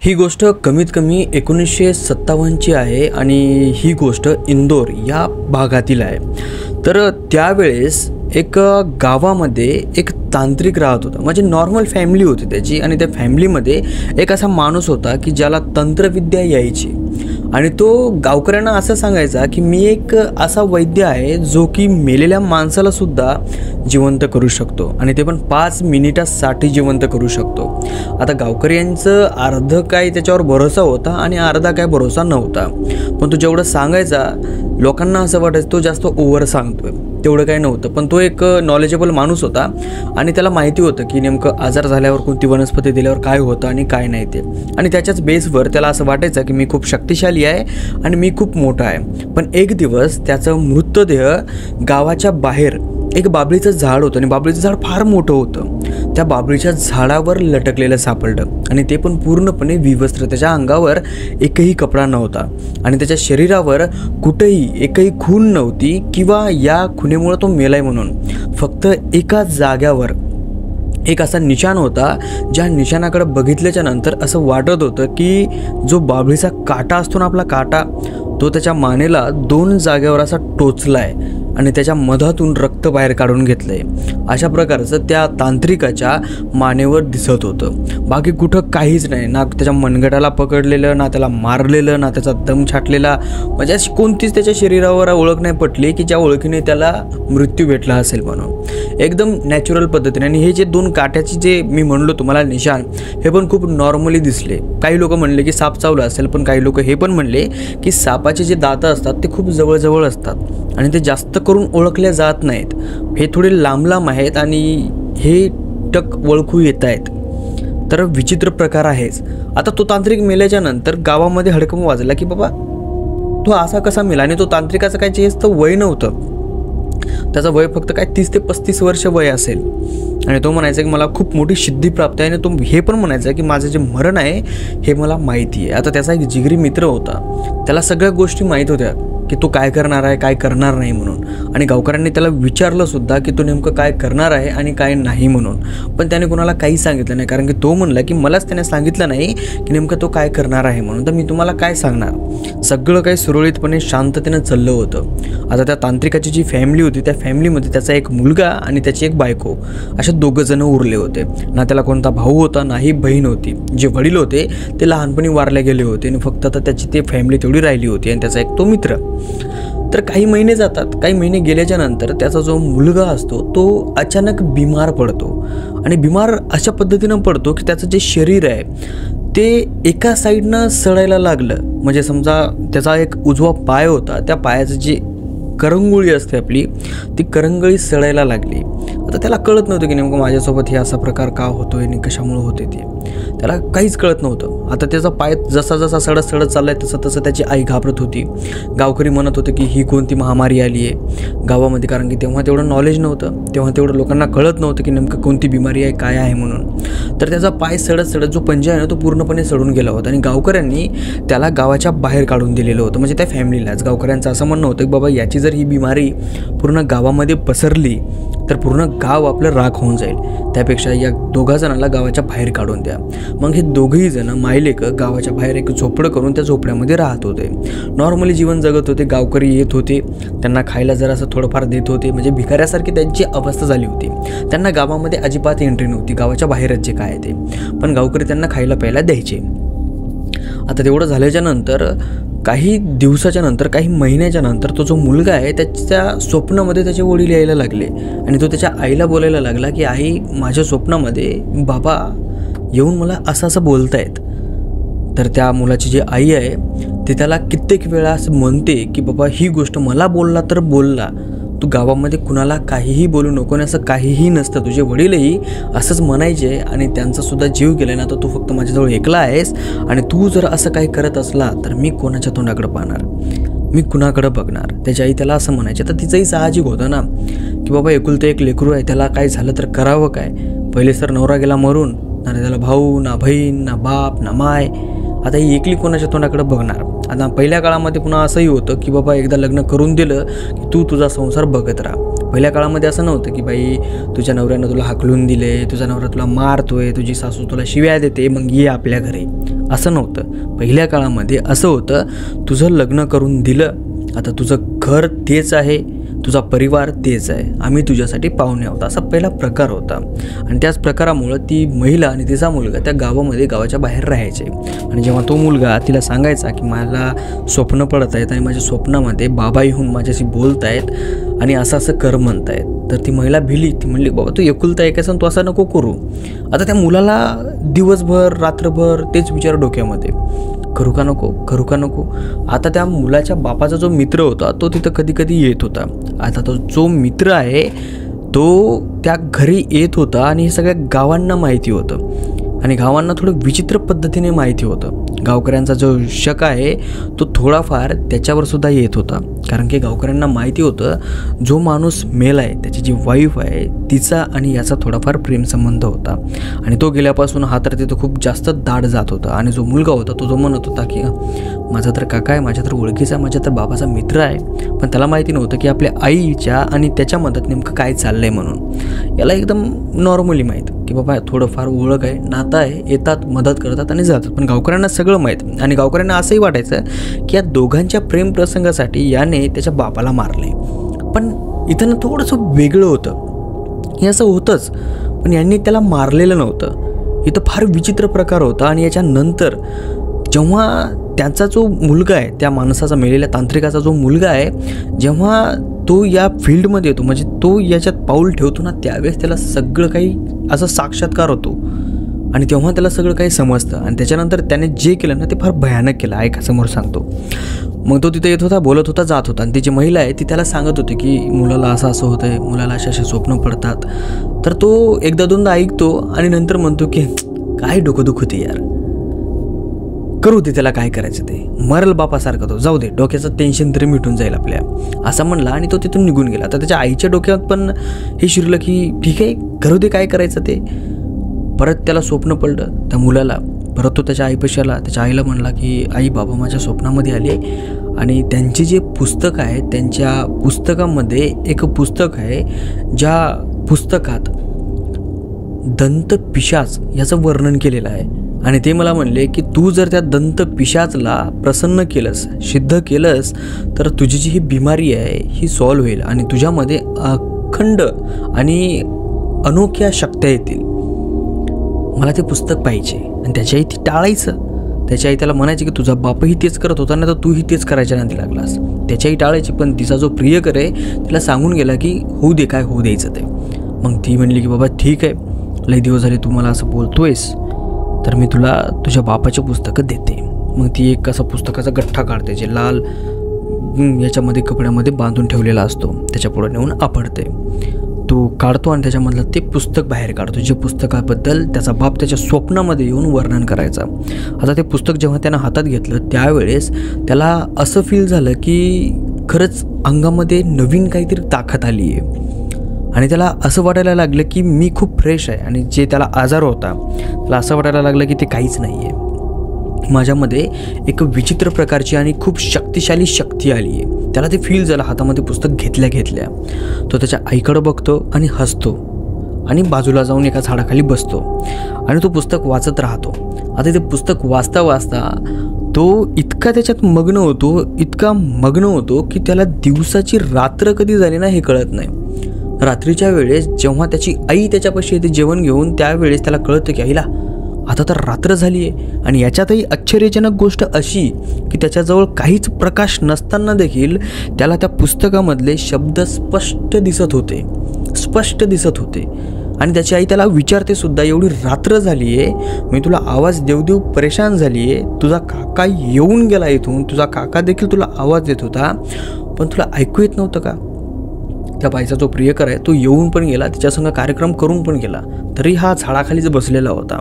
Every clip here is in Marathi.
ही गोष्ट कमीत कमी 1957ची आहे आणि ही गोष्ट इंदोर या भागातील आहे। तर त्यावेळेस एक गावामध्ये एक तांत्रिक राहत होता, म्हणजे नॉर्मल फॅमिली होती त्याची आणि त्या फॅमिलीमध्ये एक असा माणूस होता की ज्याला तंत्रविद्या यायची आणि तो गावकऱ्यांना असं सांगायचा की मी एक असा वैद्य आहे जो की मेलेल्या माणसाला सुद्धा जिवंत करू शकतो आणि ते पण 5 मिनिटासाठी जिवंत करू शकतो। आता गावकऱ्यांचं अर्ध काय त्याच्यावर भरोसा होता आणि अर्धा काय भरोसा नव्हता, पण तो जेवढं सांगायचा लोकांना असं वाटायचं तो जास्त ओव्हर सांगतोय, तेवढं काही नव्हतं। पण तो एक नॉलेजेबल माणूस होता आणि त्याला माहिती होतं की नेमकं आजार झाल्यावर कोणती वनस्पती दिल्यावर काय होतं आणि काय नाही ते, आणि त्याच्याच बेसवर त्याला असं वाटायचं की मी खूप शक्तिशाली आहे आणि मी खूप मोठा आहे। पण एक दिवस त्याचा मृतदेह गावाच्या बाहेर एक बाबळीचं झाड होतं आणि बाबळीचं झाड फार मोठं होतं, त्या बाबळीच्या झाडावर लटकलेलं सापडलं आणि ते पण पूर्णपणे विवस्त्र, त्याच्या अंगावर एकही कपडा नव्हता आणि त्याच्या शरीरावर कुठेही एकही खून नव्हती किंवा या खुनेमुळे तो मेलाय म्हणून। फक्त एका जाग्यावर एक असा निशाण होता ज्या निशाणाकडे बघितल्याच्या नंतर असं वाटत होतं की जो बाबळीचा काटा असतो ना, आपला काटा, तो त्याच्या मानेला 2 जागेवर असा टोचलाय आणि त्याच्या मधातून रक्त बाहेर काढून घेतलंय। अशा प्रकारचं त्या तांत्रिकाच्या मानेवर दिसत होतं, बाकी कुठं काहीच नाही, ना त्याच्या मनगटाला पकडलेलं, ना त्याला मारलेलं, ना त्याचा दम छाटलेला, म्हणजे अशी कोणतीच त्याच्या शरीरावर ओळख नाही पटली की ज्या ओळखीने त्याला मृत्यू भेटला असेल म्हणून। एकदम नॅचरल पद्धतीने। आणि हे जे 2 काट्याची जे मी म्हणलो तुम्हाला निशाण, हे पण खूप नॉर्मली दिसले। काही लोक म्हणले की साप चावला असेल, पण काही लोक हे पण म्हणले की सापाचे जे दात असतात ते खूप जवळजवळ असतात आणि ते जास्त करून ओळखले जात नाहीत, हे थोडे लांब लांब आहेत आणि हे टक ओळखू येत आहेत। तर विचित्र प्रकार आहेच। आता तो तांत्रिक मेल्याच्या नंतर गावामध्ये हडकंब वाजला की बाबा तो असा कसा मेला, आणि तो तांत्रिकाचं काय जास्त वय नव्हतं, त्याचं वय फक्त काय 30 ते 35 वर्ष वय असेल आणि तो म्हणायचा की मला खूप मोठी सिद्धी प्राप्त आहे आणि तो हे पण म्हणायचा की माझं जे मरण आहे हे मला माहिती आहे। आता त्याचा एक जिगरी मित्र होता, त्याला सगळ्या गोष्टी माहीत होत्या की तो काय करणार आहे काय करणार नाही म्हणून, आणि गावकऱ्यांनी त्याला विचारलं सुद्धा की तो नेमकं काय करणार आहे आणि काय नाही म्हणून, पण त्याने कोणाला काही सांगितलं नाही, कारण की तो म्हणला की मलाच त्याने सांगितलं नाही की नेमकं तो काय करणार आहे म्हणून, तर मी तुम्हाला काय सांगणार। सगळं काही सुरळीतपणे शांततेनं चाललं होतं। आता त्या तांत्रिकाची जी फॅमिली होती त्या फॅमिलीमध्ये त्याचा एक मुलगा आणि त्याची एक बायको, असे 2 जण उरले होते। ना त्याला कोणता भाऊ होता नाही बहीण होती, जे वडील होते ते लहानपणी वारले गेले होते आणि फक्त आता त्याची ते फॅमिली तेवढी राहिली होती आणि त्याचा एक तो मित्र। तर काही महिने जातात, काही महिने गेल्याच्या नंतर त्याचा जो मुलगा असतो तो अचानक बिमार पडतो आणि बिमार अशा पद्धतीनं पडतो की त्याचं जे शरीर आहे ते एका साईडनं सडायला लागलं, म्हणजे समजा त्याचा एक उजवा पाय होता, त्या पायाचं जी करंगुळी असते आपली ती करंगळी सडायला लागली। आता त्याला कळत नव्हतं की नेमकं माझ्यासोबत हे असा प्रकार का होतोय आणि कशामुळे होते ते, त्याला काहीच कळत नव्हतं। आता त्याचा पाय जसा जसा सडत सडत चाललाय तसं तसं त्याची आई घाबरत होती। गावकरी म्हणत होते की ही कोणती महामारी आली आहे गावामध्ये, कारण की तेव्हा तेवढं नॉलेज नव्हतं, तेव्हा तेवढं लोकांना कळत नव्हतं की नेमकं कोणती बिमारी आहे काय आहे म्हणून। तर त्याचा पाय सडत सडत जो पंजा आहे ना तो पूर्णपणे सडून गेला होता आणि गावकऱ्यांनी त्याला गावाच्या बाहेर काढून दिलेलं होतं, म्हणजे त्या फॅमिलीलाच। गावकऱ्यांचं असं म्हणणं होतं की बाबा याची जर ही बिमारी पूर्ण गावामध्ये पसरली तर पूर्ण गाव आपलं राख होऊन जाईल, त्यापेक्षा या 2 जणांना गावाच्या बाहेर काढून द्या। मग हे 2ही जण मायलेक गावाच्या बाहेर एक झोपडं करून त्या झोपड्यामध्ये राहत होते, नॉर्मली जीवन जगत होते। गावकरी येत होते, त्यांना खायला जरा असं थोडंफार देत होते, म्हणजे भिकाऱ्यासारखी त्यांची अवस्था झाली होती। त्यांना गावामध्ये अजिबात एंट्री नव्हती, गावाच्या बाहेरच जे काय ते, पण गावकरी त्यांना खायला प्यायला द्यायचे। आता तेवढं झाल्याच्या नंतर काही दिवसाच्या नंतर, काही महिन्याच्या नंतर तो जो मुलगा आहे त्याच्या स्वप्नामध्ये त्याचे वडील यायला लागले आणि तो त्याच्या आईला बोलायला लागला की आई माझ्या स्वप्नामध्ये बाबा येऊन मला असं असं बोलतायत। तर त्या मुलाची जी आई आहे ती त्याला कित्येक वेळा असं म्हणते की बाबा ही गोष्ट मला बोलला तर बोलला, तू गावामध्ये कुणाला काहीही बोलू नको, आणि असं काहीही नसतं, तुझे वडीलही असंच म्हणायचे आणि त्यांचा सुद्धा जीव गेला ना, तर तू फक्त माझ्याजवळ एकला आहेस आणि तू जर असं काही करत असला तर मी कोणाच्या तोंडाकडे पाहणार, मी कुणाकडे बघणार। त्याची आई त्याला असं म्हणायचे। तर तिचंही साहजिक होतं ना की बाबा एकुलतं एक लेकरू आहे, त्याला काय झालं तर करावं काय, पहिले तर नवरा गेला मरून, ना त्याला भाऊ ना बहीण ना बाप ना माय, आता ही एकली कोणाच्या तोंडाकडे बघणार। आता पहिल्या काळामध्ये पुन्हा असंही होतं की बाबा एकदा लग्न करून दिलं की तू तुझा संसार बघत राहा। पहिल्या काळामध्ये असं नव्हतं की बाई तुझ्या नवऱ्यानं तुला हाकलून दिले, तुझा नवरा तुला मारतोय, तुझी सासू तुला शिव्या देते, मग ये आपल्या घरी, असं नव्हतं. पहिल्या काळामध्ये असं होतं, तुझं लग्न करून दिलं, आता तुझं घर तेच आहे, तुझा परिवार तेच आहे, आम्ही तुझ्यासाठी पाहुणे आहोत, असा पहिला प्रकार होता. आणि त्याच प्रकारामुळं ती महिला आणि तिचा मुलगा त्या गावामध्ये गावाच्या बाहेर राहायचे. आणि जेव्हा तो मुलगा तिला सांगायचा की मला स्वप्न पडत आहेत आणि माझ्या स्वप्नामध्ये बाबा येऊन माझ्याशी बोलत आहेत आणि असं असं कर म्हणतायत, तर ती महिला भिली. ती म्हणली, बाबा तू एकुलता एक आहेस, तू असं नको करू. आता त्या मुलाला दिवसभर रात्रभर तेच विचार डोक्यामध्ये, करू का नको, करू का नको. आता त्या मुलाच्या बापाचा जो मित्र होता तो तिथं कधी कधी येत होता. आता तो जो मित्र आहे तो त्या घरी येत होता आणि हे सगळ्या गावांना माहिती होतं आणि गावांना थोडं विचित्र पद्धतीने माहिती होतं. गावकऱ्यांचा जो शक आहे तो थोडाफार त्याच्यावर सुद्धा येत होता, कारण की गावकऱ्यांना माहिती होतं जो माणूस मेल आहे त्याची जी वाईफ आहे तिचा आणि याचा थोडाफार प्रेमसंबंध होता. आणि तो गेल्यापासून हा तर तिथं खूप जास्त दाढ जात होता. आणि जो मुलगा होता तो जो म्हणत होता की माझा तर काका आहे, माझ्या तर ओळखीचा, माझ्या तर बाबाचा मित्र आहे, पण त्याला माहिती नव्हतं की आपल्या आईच्या आणि त्याच्या मदत नेमकं काय चाललं आहे म्हणून. याला एकदम नॉर्मली माहीत की बाबा थोडंफार ओळख आहे, नातं आहे, येतात, मदत करतात आणि जातात. पण गावकऱ्यांना सगळं माहीत आणि गावकऱ्यांना असंही वाटायचं की या दोघांच्या प्रेमप्रसंगासाठी याने त्याच्या बापाला मारले. पण इथं ना थोडंसं वेगळं होतं. हे असं होतंच, पण यांनी त्याला मारलेलं नव्हतं. इथं फार विचित्र प्रकार होता. आणि याच्यानंतर जेव्हा त्याचा जो मुलगा आहे, त्या माणसाचा मेलेल्या तांत्रिकाचा जो मुलगा आहे, जेव्हा तो या फील्डमध्ये येतो, म्हणजे तो याच्यात पाऊल ठेवतो ना, त्यावेळेस त्याला सगळं काही असं साक्षात्कार होतो आणि तेव्हा त्याला सगळं काही समजतं. आणि त्याच्यानंतर त्याने जे केलं ना ते फार भयानक केलं. ऐका, समोर सांगतो. मग तो तिथे येत होता, बोलत होता, जात होता. आणि ती जी महिला आहे ती त्याला सांगत होती की मुलाला असं असं होतं आहे, मुलाला असे असे स्वप्न पडतात. तर तो एकदा दोनदा ऐकतो आणि नंतर म्हणतो की काय डोकं दुखते यार, करू दे त्याला काय करायचं ते, मरल बापासारखं तो, जाऊ दे, डोक्याचं टेन्शन तरी मिटून जाईल आपल्या, असं म्हणला आणि तो तिथून निघून गेला. तर त्याच्या आईच्या डोक्यात पण हे शिरलं की ठीक आहे, करू दे काय करायचं ते. परत त्याला स्वप्न पडलं त्या मुलाला. परत तो त्याच्या आईपाशी आला. त्याच्या आईला म्हणला की आई, बाबा माझ्या स्वप्नामध्ये आले आणि त्यांचे जे पुस्तक आहे त्यांच्या पुस्तकामध्ये एक पुस्तक आहे, ज्या पुस्तकात दंत पिशाच याचं वर्णन केलेलं आहे. आणि ते मला म्हणले की तू जर त्या दंत पिशाचला प्रसन्न केलंस, सिद्ध केलंस, तर तुझी जी ही बिमारी आहे ही सॉल्व्ह होईल आणि तुझ्यामध्ये अखंड आणि अनोख्या शक्त्या येतील. मला ते पुस्तक पाहिजे. आणि त्याची आई ती टाळायचं. त्याची आई त्याला म्हणायची की तुझा बापही तेच करत होता ना, तर तूही तेच करायच्या नादी लागलास. त्याची आई टाळायची, पण तिचा जो प्रियकर आहे तिला सांगून गेला की होऊ दे, काय होऊ द्यायचं ते. मग ती म्हणली की बाबा ठीक आहे, लई दिवस झाले तू मला असं बोलतोयस, तर मी तुला तुझ्या बापाचे पुस्तकं देते. मग ती एक असा पुस्तकाचा गठ्ठा काढते, जे लाल याच्यामध्ये कपड्यामध्ये बांधून ठेवलेला असतो, त्याच्या पुढे नेऊन आपडते. तो काढतो आणि त्याच्यामधलं ते पुस्तक बाहेर काढतो, जे पुस्तकाबद्दल त्याचा बाप त्याच्या स्वप्नामध्ये येऊन वर्णन करायचा. आता ते पुस्तक जेव्हा त्यानं हातात घेतलं त्यावेळेस त्याला असं फील झालं की खरंच अंगामध्ये नवीन काहीतरी ताकद आली आहे. आणि त्याला असं वाटायला लागलं की मी खूप फ्रेश आहे. आणि जे त्याला आजार होता त्याला असं वाटायला लागलं की ते काहीच नाही आहे, माझ्यामध्ये एक विचित्र प्रकारची आणि खूप शक्तिशाली शक्ती आली आहे. त्याला ते फील झालं. हातामध्ये पुस्तक घेतल्या घेतल्या तो त्याच्या आईकडं बघतो आणि हसतो आणि बाजूला जाऊन एका झाडाखाली बसतो आणि तो पुस्तक वाचत राहतो. आता ते पुस्तक वाचता वाचता तो इतका त्याच्यात मग्न होतो, इतका मग्न होतो की त्याला दिवसाची रात्र कधी झाली ना हे कळत नाही. रात्रीच्या वेळेस जेव्हा त्याची आई त्याच्यापाशी येते जेवण घेऊन, त्यावेळेस त्याला कळतं की आईला आता तर रात्र झाली आहे. आणि याच्यातही आश्चर्यजनक गोष्ट अशी की त्याच्याजवळ काहीच प्रकाश नसताना देखील त्याला त्या पुस्तकामधले शब्द स्पष्ट दिसत होते, स्पष्ट दिसत होते. आणि त्याची आई त्याला विचारते सुद्धा, एवढी रात्र झाली आहे, मी तुला आवाज देऊ देऊ परेशान झाली आहे, तुझा काका येऊन गेला इथून, तुझा काका देखील तुला आवाज देत होता, पण तुला ऐकू येत नव्हतं का? त्या बाईचा जो प्रियकर आहे तो येऊन पण गेला, तिच्यासंग कार्यक्रम करून पण गेला, तरी हा झाडाखालीच बसलेला होता.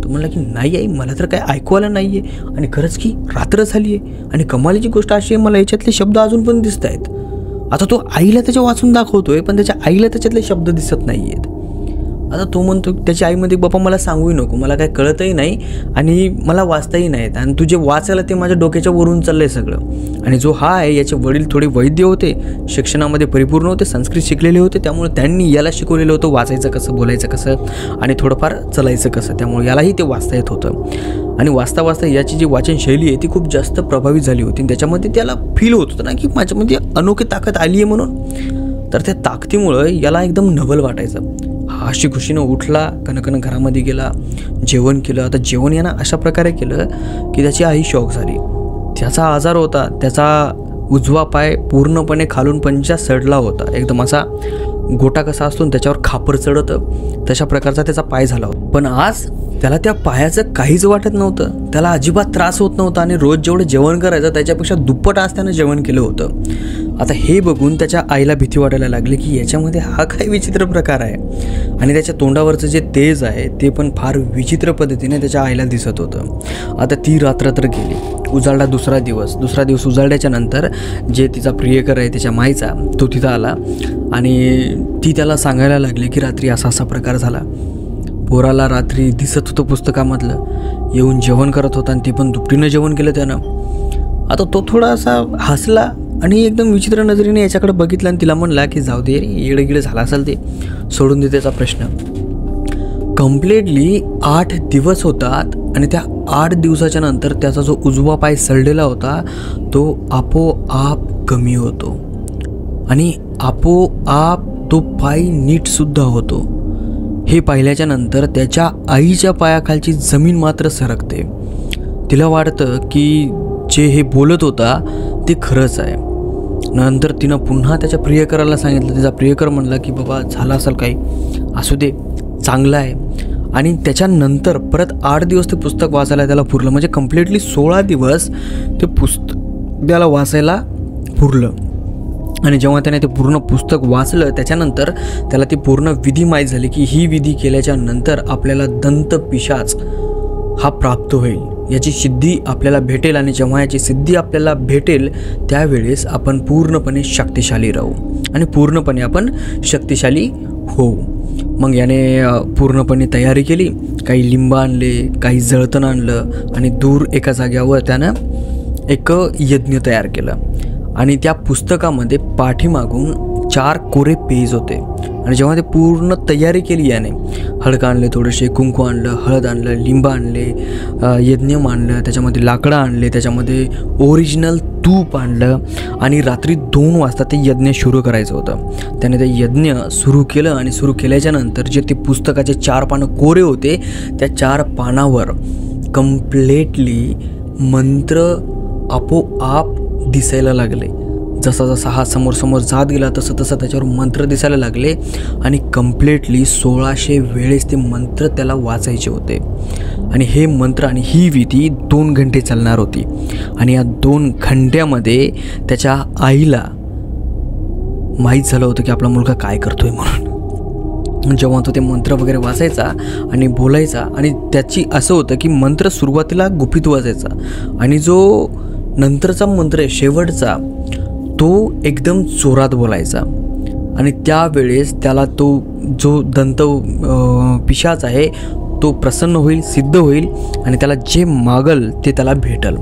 तो म्हणला की नाही आई, मला तर काय ऐकू आलं नाही आहे आणि खरंच की रात्र झाली आहे. आणि कमालीची गोष्ट अशी आहे, मला याच्यातले शब्द अजून पण दिसत आहेत. आता तो आईला त्याच्या वाचून दाखवतोय, पण त्याच्या आईला त्याच्यातले शब्द दिसत नाही आहेत. आता तो म्हणतो, त्याची आई म्हणते, बाबा मला सांगूही नको, मला काय कळतही नाही आणि मला वाचताही नाहीत, आणि तू जे वाचायला ते माझ्या डोक्याच्या वरून चाललंय सगळं. आणि जो हा आहे याचे वडील थोडे वैद्य होते, शिक्षणामध्ये परिपूर्ण होते, संस्कृत शिकलेले होते, त्यामुळे त्यांनी याला शिकवलेलं होतं वाचायचं कसं, बोलायचं कसं आणि थोडंफार चलायचं कसं, त्यामुळे यालाही ते वाचता येत होतं. आणि वाचता वाचता याची जी वाचन शैली आहे ती खूप जास्त प्रभावित झाली होती. त्याच्यामध्ये त्याला फील होत होतं ना की माझ्यामध्ये अनोखी ताकद आली आहे म्हणून. तर त्या ताकदीमुळं याला एकदम नवल वाटायचं. हा अशी खुशीनं उठला, कणकण घरामध्ये गेला, जेवण केलं. आता जेवण यानं अशा प्रकारे केलं की त्याची आई शॉक झाली. त्याचा आजार होता, त्याचा उजवा पाय पूर्णपणे खालून पंजा सडला होता, एकदम असा गोटा कसा असतो त्याच्यावर खापर चढतं तशा प्रकारचा त्याचा पाय झाला होता. पण आज त्याला त्या पायाचं काहीच वाटत नव्हतं, त्याला अजिबात त्रास होत नव्हता आणि रोज जेवढं जेवण करायचं त्याच्यापेक्षा दुप्पट आज त्यानं जेवण केलं होतं. आता हे बघून त्याच्या आईला भीती वाटायला लागली की याच्यामध्ये हा काय विचित्र प्रकार आहे. आणि त्याच्या तोंडावरचं जे तेज आहे ते पण फार विचित्र पद्धतीने त्याच्या आईला दिसत होतं. आता ती रात्र तर गेली, उजाडला दुसरा दिवस उजाडल्याच्या नंतर जे तिचा प्रियकर आहे त्याच्या माईचा, तो तिथं आला आणि ती त्याला सांगायला लागली की रात्री असा असा प्रकार झाला. पोराला रात्री दिसत होतं पुस्तकामधलं, येऊन जेवण करत होता आणि ती पण दुपटीनं जेवण केलं त्यानं. आता तो थोडासा हसला आणि एकदम विचित्र नजरेने याच्याकडे बघितलं आणि तिला म्हणला की जाऊ दे रे, येडगिडं झाला असेल ते, सोडून दे त्याचा प्रश्न. कम्प्लिटली 8 दिवस होतात आणि त्या 8 दिवसाच्या नंतर त्याचा जो उजवा पाय सडलेला होता तो आपोआप कमी होतो आणि आपोआप तो पाय नीटसुद्धा होतो. हे पाहिल्याच्या नंतर त्याच्या आईच्या पायाखालची जमीन मात्र सरकते. तिला वाटतं की जे हे बोलत होता ते खरंच आहे. नंतर तिनं पुन्हा त्याच्या प्रियकराला सांगितलं. त्याचा प्रियकर म्हणला की बाबा झालं असेल काही, असू दे, चांगलं आहे. आणि त्याच्यानंतर परत 8 दिवस ते पुस्तक वाचायला त्याला पुरलं, म्हणजे कम्प्लिटली 16 दिवस ते पुस्तक त्याला वाचायला पुरलं. आणि जेव्हा त्याने ते पूर्ण पुस्तक वाचलं त्याच्यानंतर त्याला ती पूर्ण विधी माहीत झाली की ही विधी केल्याच्या नंतर आपल्याला दंतपिशाच हा प्राप्त होईल, याची सिद्धी आपल्याला भेटेल. आणि जेव्हा याची सिद्धी आपल्याला भेटेल त्यावेळेस आपण पूर्णपणे शक्तिशाली राहू आणि पूर्णपणे आपण शक्तिशाली होऊ. मग याने पूर्णपणे तयारी केली, काही लिंब आणले, काही जळतण आणलं आणि दूर एका जाग्यावर त्यानं एक यज्ञ तयार केलं. आणि त्या पुस्तकामध्ये पाठीमागून 4 कोरे पेज होते. आणि जेव्हा ते पूर्ण तयारी केली याने, हळद आणले, थोडेसे कुंकू आणलं, हळद आणलं, लिंब आणले, यज्ञ आणलं, त्याच्यामध्ये लाकडं आणले, त्याच्यामध्ये ओरिजिनल तूप आणलं आणि रात्री 2 वाजता ते यज्ञ सुरू करायचं होतं. त्याने ते यज्ञ सुरू केलं आणि सुरू केल्याच्या नंतर जे ते पुस्तकाचे 4 पानं कोरे होते त्या 4 पानावर कम्प्लिटली मंत्र आपोआप दिसायला लागले. जसा जसा हा समोर जात गेला तसं तसं त्याच्यावर मंत्र दिसायला लागले आणि कम्प्लिटली 1600 वेळेस ते मंत्र त्याला वाचायचे होते. आणि हे मंत्र आणि ही विधी 2 घंटे चालणार होती. आणि या 2 घंट्यामध्ये त्याच्या आईला माहीत झालं होतं की आपला मुलगा काय करतोय म्हणून. जेव्हा तो ते मंत्र वगैरे वाचायचा आणि बोलायचा, आणि त्याची असं होतं की मंत्र सुरुवातीला गुपित वाचायचा आणि जो नंतरचा मंत्र आहे शेवटचा तो एकदम जोरात बोलायचा. आणि त्यावेळेस त्याला तो जो दंत पिशाच आहे तो प्रसन्न होईल, सिद्ध होईल आणि त्याला जे मागल ते त्याला भेटल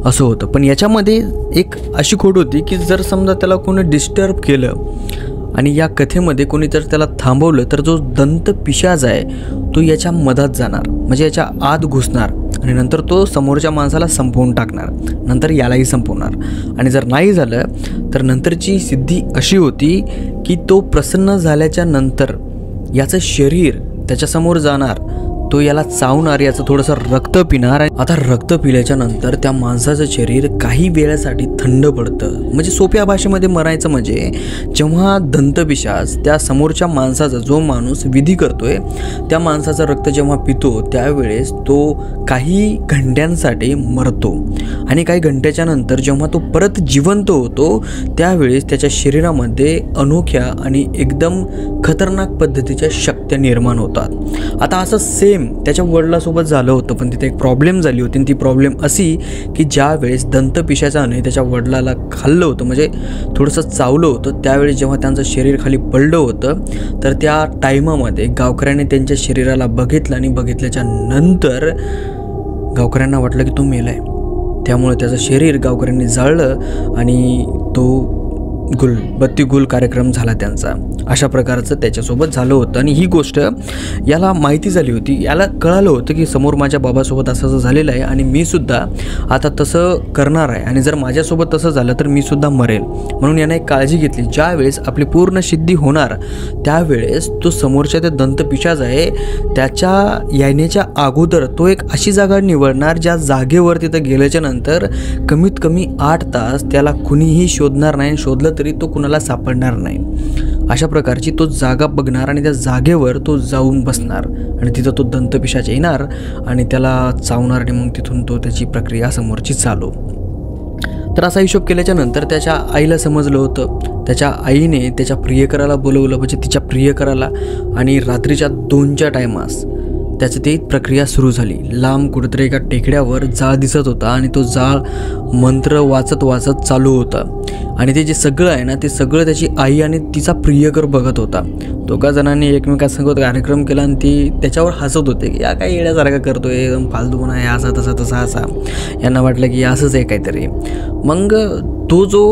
असं होतं. पण याच्यामध्ये एक अशी खोट होती की जर समजा त्याला कोणी डिस्टर्ब केलं आणि या कथेमध्ये कोणी जर त्याला थांबवलं तर जो दंत पिशाच आहे तो याच्या मधात जाणार, म्हणजे याच्या आत घुसणार आणि नंतर तो समोरच्या माणसाला संपवून टाकणार, नंतर यालाही संपवणार. आणि जर नाही झालं तर नंतरची सिद्धी अशी होती की तो प्रसन्न झाल्याच्या नंतर याचं शरीर त्याच्यासमोर जाणार, तो याला चावणार, याचं थोडंसं रक्त पिणार. आता रक्त पिल्याच्या नंतर त्या माणसाचं शरीर काही वेळासाठी थंड पडतं. म्हणजे सोप्या भाषेमध्ये म्हणायचं म्हणजे जेव्हा दंतपिशाच त्या समोरच्या माणसाचा, जो माणूस विधी करतोय त्या माणसाचं रक्त जेव्हा पितो त्यावेळेस तो काही घंट्यांसाठी मरतो. आणि काही घंट्याच्या नंतर जेव्हा तो परत जिवंत होतो त्यावेळेस त्याच्या शरीरामध्ये अनोख्या आणि एकदम खतरनाक पद्धतीच्या शक्त्या निर्माण होतात. आता असं सेम त्याच्या वडिलांसोबत झालं होतं, पण तिथे एक प्रॉब्लेम झाली होती. आणि ती प्रॉब्लेम अशी की ज्या वेळेस दंतपिशाचाने त्याच्या वडिलाला खाल्लं होतं, म्हणजे थोडंसं चावलं होतं, त्यावेळेस जेव्हा त्यांचं शरीर खाली पडलं होतं तर त्या टायमामध्ये गावकऱ्यांनी त्यांच्या शरीराला बघितलं आणि बघितल्याच्या नंतर गावकऱ्यांना वाटलं की तो मेलाय. त्यामुळे त्याचं शरीर गावकऱ्यांनी जाळलं आणि तो बत्ती गुल कार्यक्रम झाला त्यांचा. अशा प्रकारचं त्याच्यासोबत झालं होतं. आणि ही गोष्ट याला माहिती झाली होती, याला कळालं होतं की समोर माझ्या बाबासोबत असं असं झालेलं आहे आणि मी सुद्धा आता तसं करणार आहे आणि जर माझ्यासोबत तसं झालं तर मी सुद्धा मरेल. म्हणून याने एक काळजी घेतली, ज्यावेळेस आपली पूर्ण सिद्धी होणार त्यावेळेस तो समोरच्या ते दंतपिशाच आहे त्याच्या येण्याच्या अगोदर तो एक अशी जागा निवडणार ज्या जागेवर तिथं गेल्याच्या नंतर कमीत कमी 8 तास त्याला कुणीही शोधणार नाही, शोधलं तरी तो कुणाला सापडणार नाही. अशा प्रकारची तो जागा बघणार आणि त्या जागेवर तो जाऊन बसणार आणि तिथं तो दंतपिशाच येणार आणि त्याला चावणार आणि मग तिथून तो त्याची प्रक्रिया समोरची चालू. तर असा हिशोब केल्याच्या नंतर त्याच्या आईला समजलं होतं. त्याच्या आईने त्याच्या प्रियकराला बोलवलं, म्हणजे तिच्या प्रियकराला, आणि रात्रीच्या 2च्या टायमास त्याची ती प्रक्रिया सुरू झाली. लांब कुठेतरी एका टेकड्यावर जाळ दिसत होता आणि तो जाळ मंत्र वाचत वाचत चालू होता आणि ते जे सगळं आहे ना ते सगळं त्याची आई आणि तिचा प्रियकर बघत होता. दोघा जणांनी एकमेकांसोबत कार्यक्रम केला आणि ती त्याच्यावर हसत होते की या काय येण्यासारखा करतोय, एकदम फालतूपणा आहे, असा तसा तसा असा. यांना वाटलं की असंच आहे काहीतरी. मग तो जो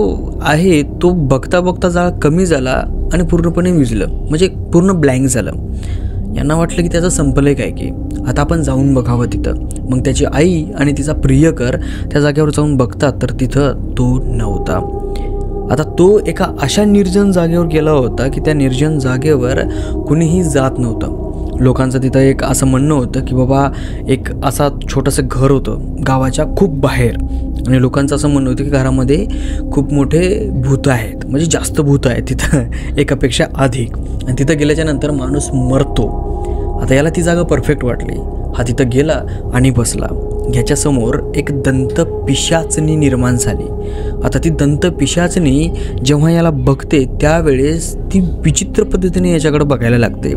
आहे तो बघता बघता जाळ कमी झाला आणि पूर्णपणे विझलं, म्हणजे पूर्ण ब्लँक झालं. यांना वाटलं की त्याचं संपलं आहे काय की आता आपण जाऊन बघावं तिथं. मग त्याची आई आणि तिचा प्रियकर त्या जागेवर जाऊन बघतात तर तिथं तो नव्हता. आता तो एका अशा निर्जन जागेवर गेला होता की त्या निर्जन जागेवर कुणीही जात नव्हतं. लोकांचं तिथं एक असं म्हणणं होतं की बाबा एक असा छोटंसं घर होतं गावाच्या खूप बाहेर आणि लोकांचं असं म्हणणं होतं की घरामध्ये खूप मोठे भूत आहेत, म्हणजे जास्त भूत आहेत तिथं एकापेक्षा अधिक, आणि तिथं गेल्याच्या नंतर माणूस मरतो. आता याला ती जागा परफेक्ट वाटली. हा तिथं गेला आणि बसला. याच्यासमोर एक दंतपिशाचनी निर्माण झाली. आता ती दंतपिशाचनी जेव्हा याला बघते त्यावेळेस ती विचित्र पद्धतीने याच्याकडे बघायला लागते.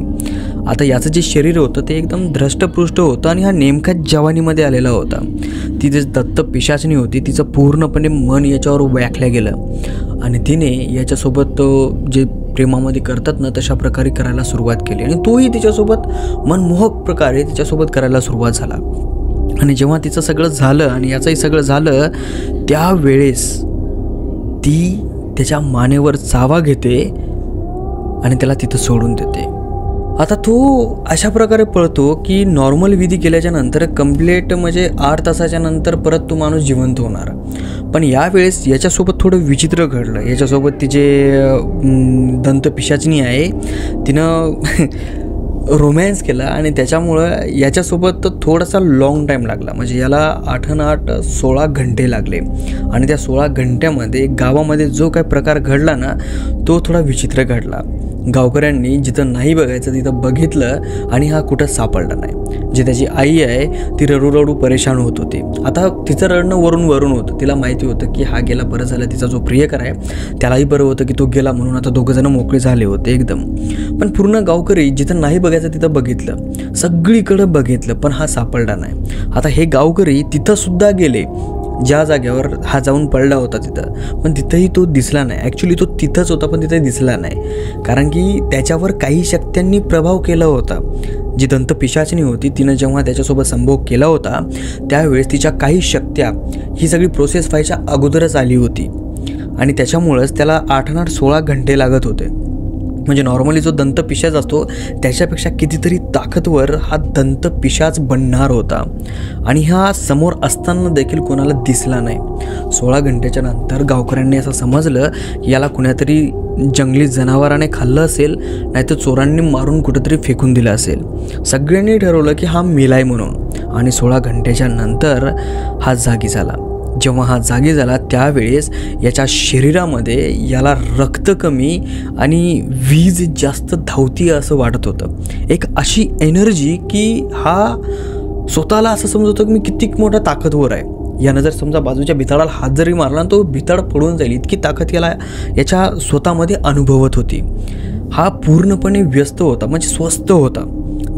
आता याचं जे शरीर होतं ते एकदम धष्टपुष्ट होतं आणि हा नेमका जवानीमध्ये आलेला होता. ती जे दंतपिशाचनी होती तिचं पूर्णपणे मन याच्यावर व्याखलं गेलं आणि तिने याच्यासोबत जे प्रेमामध्ये करतात ना तशा प्रकारे करायला सुरुवात केली आणि तोही तिच्यासोबत मनमोहक प्रकारे तिच्यासोबत करायला सुरुवात झाला. आणि जेव्हा तिचं सगळं झालं आणि याचंही सगळं झालं त्यावेळेस ती त्याच्या मानेवर चावा घेते आणि त्याला तिथं सोडून देते. आता तो अशा प्रकारे पळतो की नॉर्मल विधी केल्याच्या नंतर कंप्लीट म्हणजे 8 तासाच्या नंतर परत तो माणूस जिवंत होणार. पण यावेळेस याच्यासोबत थोडं विचित्र घडलं. याच्यासोबत ती जे दंतपिशाचनी आहे तिनं रोमॅन्स केला आणि त्याच्यामुळं याच्यासोबत थोडासा लाँग टाईम लागला. म्हणजे याला 8 16 घंटे लागले आणि त्या 16 घंट्यामध्ये गावामध्ये जो काही प्रकार घडला ना तो थोडा विचित्र घडला. गावकऱ्यांनी जिथं नाही बघायचं तिथं बघितलं आणि हा कुठं सापडला नाही. जे त्याची आई आहे ती रडू परेशान होत होती. आता तिचं रडणं वरून होतं. तिला माहिती होतं की हा गेला, बरं झालं. तिचा जो प्रियकर आहे त्यालाही बरं होतं की तो गेला म्हणून आता दोघंजण मोकळे झाले होते एकदम. पण पूर्ण गावकरी जिथं नाही बघायचं तिथं बघितलं, सगळीकडं बघितलं, पण हा सापडला नाही. आता हे गावकरी तिथं सुद्धा गेले ज्या जागेवर हा जाऊन पडला होता तिथं, पण तिथंही तो दिसला नाही. ॲक्च्युली तो तिथंच होता पण तिथं दिसला नाही, कारण की त्याच्यावर काही शक्त्यांनी प्रभाव केला होता. जी दंतपिशाचनी होती तिनं जेव्हा त्याच्यासोबत संभोग केला होता त्यावेळेस तिच्या काही शक्त्या ही सगळी प्रोसेस व्हायच्या अगोदरच आली होती आणि त्याच्यामुळंच त्याला 8 16 घंटे लागत होते. म्हणजे नॉर्मली जो दंतपिशाच असतो त्याच्यापेक्षा कितीतरी ताकदवर हा दंतपिशाच बनणार होता आणि हा समोर असताना देखील कोणाला दिसला नाही. 16 घंट्याच्या नंतर गावकऱ्यांनी असं समजलं की याला कुणातरी जंगली जनावराने खाल्लं असेल, नाहीतर चोरांनी मारून कुठंतरी फेकून दिलं असेल. सगळ्यांनी ठरवलं की हा मेलाय म्हणून आणि 16 घंट्याच्या नंतर हा जागी झाला. जेव्हा हा जागी झाला त्यावेळेस याच्या शरीरामध्ये याला रक्त कमी आणि वीज जास्त धावती असं वाटत होतं. एक अशी एनर्जी की हा स्वतःला असं समजत होतं की मी किती मोठा ताकदवर आहे. यानं जर समजा बाजूच्या भिताडाला हात जरी मारला तो भिताड पडून जाईल इतकी ताकद याच्या स्वतःमध्ये अनुभवत होती. हा पूर्णपणे व्यस्त होता, म्हणजे स्वस्थ होता.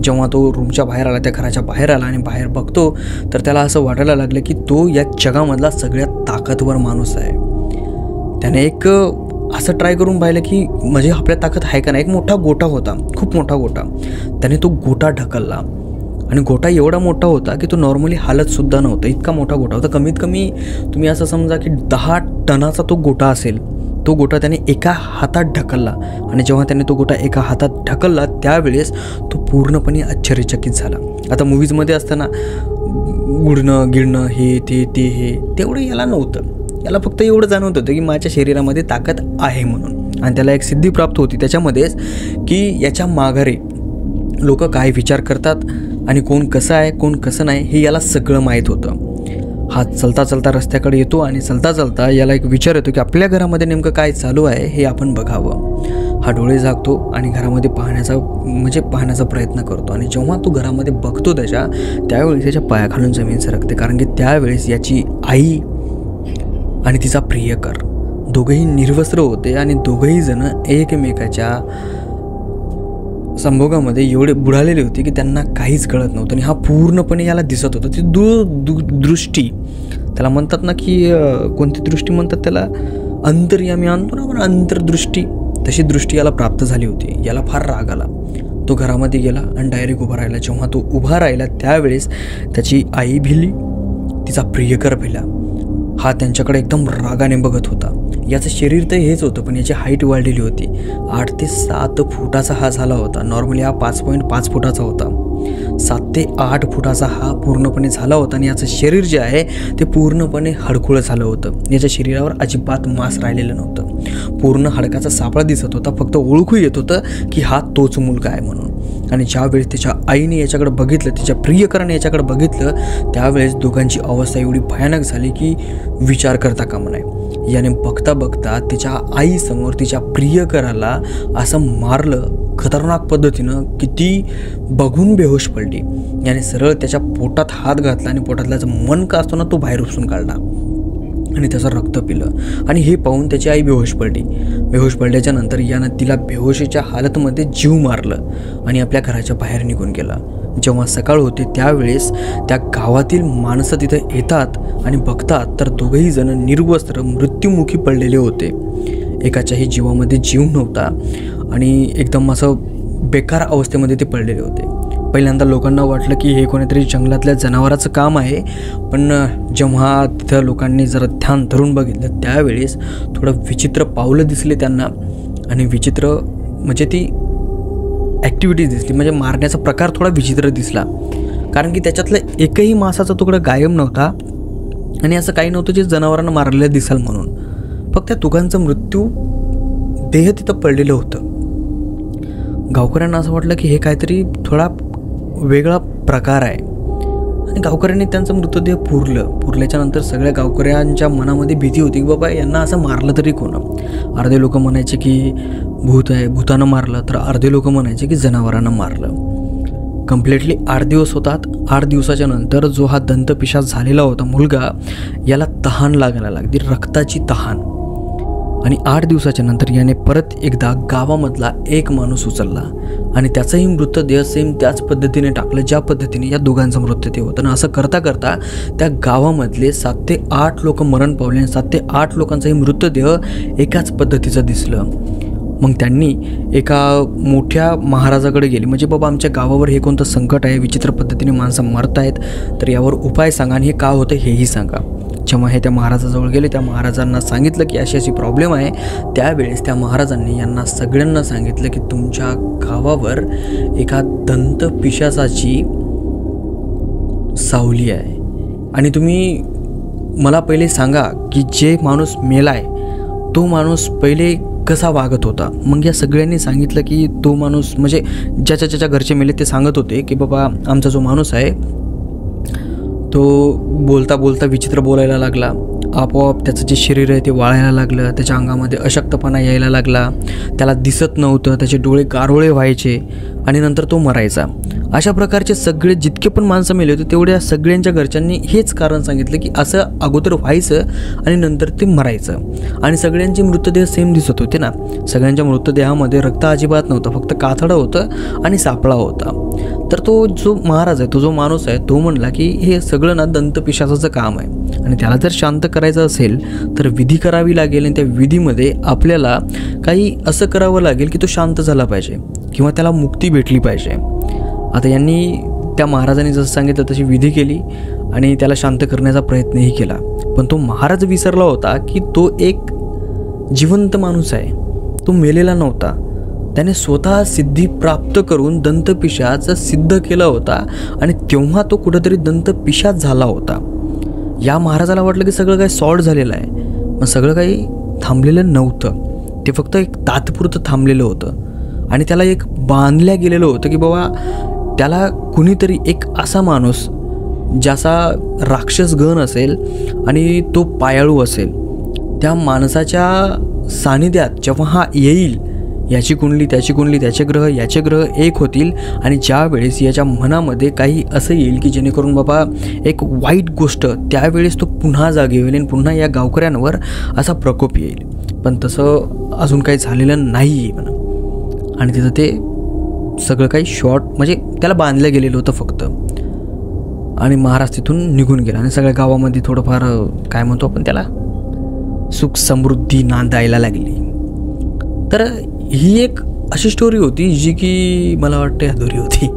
जेव्हा तो रूमच्या बाहेर आला, त्या घराच्या बाहेर आला आणि बाहेर बघतो तर त्याला असं वाटायला लागलं की तो या जगामधला सगळ्यात ताकदवर माणूस आहे. त्याने एक असं ट्राय करून पाहिलं की म्हणजे आपल्या ताकद आहे का नाही. एक मोठा गोटा होता, खूप मोठा गोटा. त्याने तो गोटा ढकलला आणि गोटा एवढा मोठा होता की तो नॉर्मली हालतसुद्धा नव्हता, इतका मोठा गोटा होता. कमीत कमी तुम्ही असं समजा की 10 टनाचा तो गोटा असेल. तो गोटा त्याने एका हातात ढकलला आणि जेव्हा त्याने तो गोटा एका हातात ढकलला त्यावेळेस तो पूर्णपणे आश्चर्यचकित झाला. आता मूवीजमध्ये असताना उडणं गिळणं हे तेवढं याला नव्हतं. याला फक्त एवढं जाणवत होतं की माझ्या शरीरामध्ये ताकद आहे म्हणून. आणि त्याला एक सिद्धी प्राप्त होती त्याच्यामध्येच की याच्या माघारी लोक काय विचार करतात आणि कोण कसं आहे कोण कसं नाही हे याला सगळं माहीत होतं. हा चलता चलता रस्त्याकडे येतो आणि चलता चलता याला एक विचार येतो की आपल्या घरामध्ये नेमकं काय चालू आहे हे आपण बघावं. हा डोळे झाकतो आणि घरामध्ये पाहण्याचा प्रयत्न करतो. आणि जेव्हा तो घरामध्ये बघतो त्यावेळेस त्याच्या पायाखालून जमीन सरकते. कारण की त्यावेळेस याची आई आणि तिचा प्रियकर दोघंही निर्वस्त्र होते आणि दोघंही जण एकमेकाच्या संभोगामध्ये एवढे बुडालेले होते की त्यांना काहीच कळत नव्हतं. आणि हा पूर्णपणे याला दिसत होतं. ती दृष्टी त्याला म्हणतात ना की कोणती दृष्टी म्हणतात त्याला, अंतर्यामी आणतो ना आपण अंतर्दृष्टी, तशी दृष्टी याला प्राप्त झाली होती. याला फार राग आला. तो घरामध्ये गेला आणि डायरेक्ट उभा राहिला. जेव्हा तो उभा राहिला त्यावेळेस त्याची आई भिली, तिचा प्रियकर भिला. हा त्यांच्याकडे एकदम रागाने बघत होता. याचं शरीर तर हेच होतं पण याची हाईट वाढलेली होती. 8 ते 7 फुटाचा हा झाला होता. नॉर्मली हा 5.5 फुटाचा होता. 7 ते 8 फुटाचा हा पूर्णपणे झाला होता. आणि याचं शरीर जे आहे ते पूर्णपणे हडकुळं झालं होतं. याच्या शरीरावर अजिबात मांस राहिलेलं नव्हतं. पूर्ण हाडकाचा सापळा दिसत होता. फक्त ओळखू येत होतं की हा तोच मुलगा आहे म्हणून. आणि ज्यावेळेस त्याच्या आईने याच्याकडे बघितलं, तिच्या प्रियकराने याच्याकडे बघितलं त्यावेळेस दोघांची अवस्था एवढी भयानक झाली की विचार करता कामा नये. याने बघता बघता तिच्या आईसमोर तिच्या प्रियकराला असं मारलं खतरनाक पद्धतीनं की ती बघून बेहोश पडली. याने सरळ त्याच्या पोटात हात घातला आणि पोटातला जो मणका असतो ना तो बाहेर उपसून काढला आणि त्याचं रक्त पिलं. आणि हे पाहून त्याची आई बेहोश पडली. बेहोश पडल्याच्या नंतर यानं तिला बेहोशीच्या हालतमध्ये जीव मारलं आणि आपल्या घराच्या बाहेर निघून गेला. जेव्हा सकाळ होते त्यावेळेस त्या गावातील माणसं तिथे येतात आणि बघतात तर दोघंही जण निर्वस्त्र मृत्युमुखी पडलेले होते. एकाच्याही जीवामध्ये जीव नव्हता आणि एकदम असं बेकार अवस्थेमध्ये ते पडलेले होते. पहिल्यांदा लोकांना वाटलं की हे कोणीतरी जंगलातल्या जनावराचं काम आहे. पण जेव्हा तिथं लोकांनी जरा ध्यान धरून बघितलं त्यावेळेस थोडं विचित्र पावलं दिसले त्यांना. आणि विचित्र म्हणजे ती ॲक्टिव्हिटी दिसली, म्हणजे मारण्याचा प्रकार थोडा विचित्र दिसला. कारण की त्याच्यातलं एकही मांसाचा तुकडा गायब नव्हता आणि असं काही नव्हतं जे जनावरांना मारलेलं दिसाल म्हणून. फक्त त्या दोघांचं मृत्यू देह तिथं पडलेलं होतं. गावकऱ्यांना असं वाटलं की हे काहीतरी थोडा वेगळा प्रकार आहे आणि गावकऱ्यांनी त्यांचं मृतदेह पुरल्याच्या नंतर सगळ्या गावकऱ्यांच्या मनामध्ये भीती होती की बाबा यांना असं मारलं तरी कोण. अर्धे लोक म्हणायचे की भूत आहे, भूतानं मारलं, तर अर्धे लोक म्हणायचे की जनावरांना मारलं. कम्प्लिटली 8 दिवस होतात. 8 दिवसाच्या नंतर जो हा दंतपिशाच झालेला होता मुलगा याला तहान लागायला लागली, रक्ताची तहान. आणि 8 दिवसाच्या नंतर याने परत एकदा गावामधला एक माणूस उचलला आणि त्याचाही मृतदेह सेम त्याच पद्धतीने टाकलं ज्या पद्धतीने या दोघांचा मृतदेह होता. आणि असं करता करता त्या गावामधले 7 ते 8 लोक मरण पावले आणि 7 ते 8 लोकांचाही मृतदेह एकाच पद्धतीचं दिसलं. मग त्यांनी एका मोठ्या महाराजाकडे गेले, म्हणजे बाबा आमच्या गावावर हे कोणतं संकट आहे, विचित्र पद्धतीने माणसं मरत आहेत, तर यावर उपाय सांगा आणि हे का होतं हेही सांगा. जेव्हा हे त्या महाराजाजवळ गेले त्या महाराजांना सांगितलं की अशी अशी प्रॉब्लेम आहे. त्यावेळेस त्या महाराजांनी यांना सगळ्यांना सांगितलं की तुमच्या गावावर एका दंतपिशाचाची सावली आहे आणि तुम्ही मला पहिले सांगा की जे माणूस मेलाय तो माणूस पहिले कसा वागत होता. मग या सगळ्यांनी सांगितलं की तो माणूस म्हणजे ज्याच्या घरचे मेले ते सांगत होते की बाबा आमचा जो माणूस आहे तो बोलता बोलता विचित्र बोलायला लागला. आपोआप त्याचं जे शरीर आहे ते वाळायला लागलं, त्याच्या अंगामध्ये अशक्तपणा यायला लागला, त्याला दिसत नव्हतं, त्याचे डोळे गारोळे व्हायचे आणि नंतर तो मरायचा. अशा प्रकारचे सगळे जितके पण माणसं मेले होते तेवढ्या सगळ्यांच्या घरच्यांनी हेच कारण सांगितलं की असं अगोदर व्हायचं आणि नंतर ते मरायचं. आणि सगळ्यांचे मृतदेह सेम दिसत होते ना. सगळ्यांच्या मृतदेहामध्ये रक्त अजिबात नव्हतं, फक्त कातडं होतं आणि सापळा होता. तर तो जो महाराज आहे, तो जो माणूस आहे, तो म्हणला की हे सगळं ना दंतपिशाचाचं काम आहे आणि त्याला जर शांत करायचं असेल तर विधी करावी लागेल आणि त्या विधीमध्ये आपल्याला काही असं करावं लागेल की तो शांत झाला पाहिजे किंवा त्याला मुक्ती भेटली पाहिजे. आता यांनी त्या महाराजांनी जसं सांगितलं तशी विधी केली आणि त्याला शांत करण्याचा प्रयत्नही केला. पण तो महाराज विसरला होता की तो एक जिवंत माणूस आहे, तो मेलेला नव्हता. त्याने स्वतः सिद्धी प्राप्त करून दंतपिशाच सिद्ध केला होता आणि तेव्हा तो कुठंतरी दंतपिशाच झाला होता. या महाराजाला वाटलं की सगळं काही सॉल्व झालेलं आहे. मग सगळं काही थांबलेलं नव्हतं, ते फक्त एक तात्पुरतं थांबलेलं होतं आणि त्याला एक बांधल्या गेलेलं होतं की बाबा त्याला कुणीतरी एक असा माणूस ज्याचा राक्षस गण असेल आणि तो पायाळू असेल, त्या माणसाच्या सानिध्यात जेव्हा हा येईल, याची कुंडली त्याची कुंडली, त्याचे ग्रह याचे ग्रह एक होतील आणि ज्या वेळेस याच्या मनामध्ये काही असं येईल की जेणेकरून बाबा एक वाईट गोष्ट, त्यावेळेस तो पुन्हा जागी होईल आणि पुन्हा या गावकऱ्यांवर असा प्रकोप येईल. पण तसं अजून काही झालेलं नाही आहे म्हणा. आणि तिथं ते सगळं काही शॉर्ट म्हणजे त्याला बांधलं गेलेलं होतं फक्त. आणि महाराज तिथून निघून गेला आणि सगळ्या गावामध्ये थोडंफार काय म्हणतो आपण त्याला, सुख समृद्धी नांदायला लागली. तर ही एक अशी स्टोरी होती जी की मला वाटते अधुरी होती.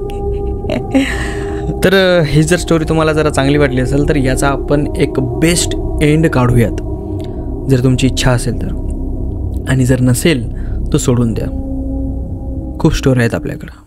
तर ही जर स्टोरी तुम्हाला जरा चांगली वाटली असेल तर याचा आपण एक बेस्ट एंड काढूयात, जर तुमची इच्छा असेल तर. आणि जर नसेल तर सोडून द्या, खूप स्टोरी आहेत आपल्याकडं.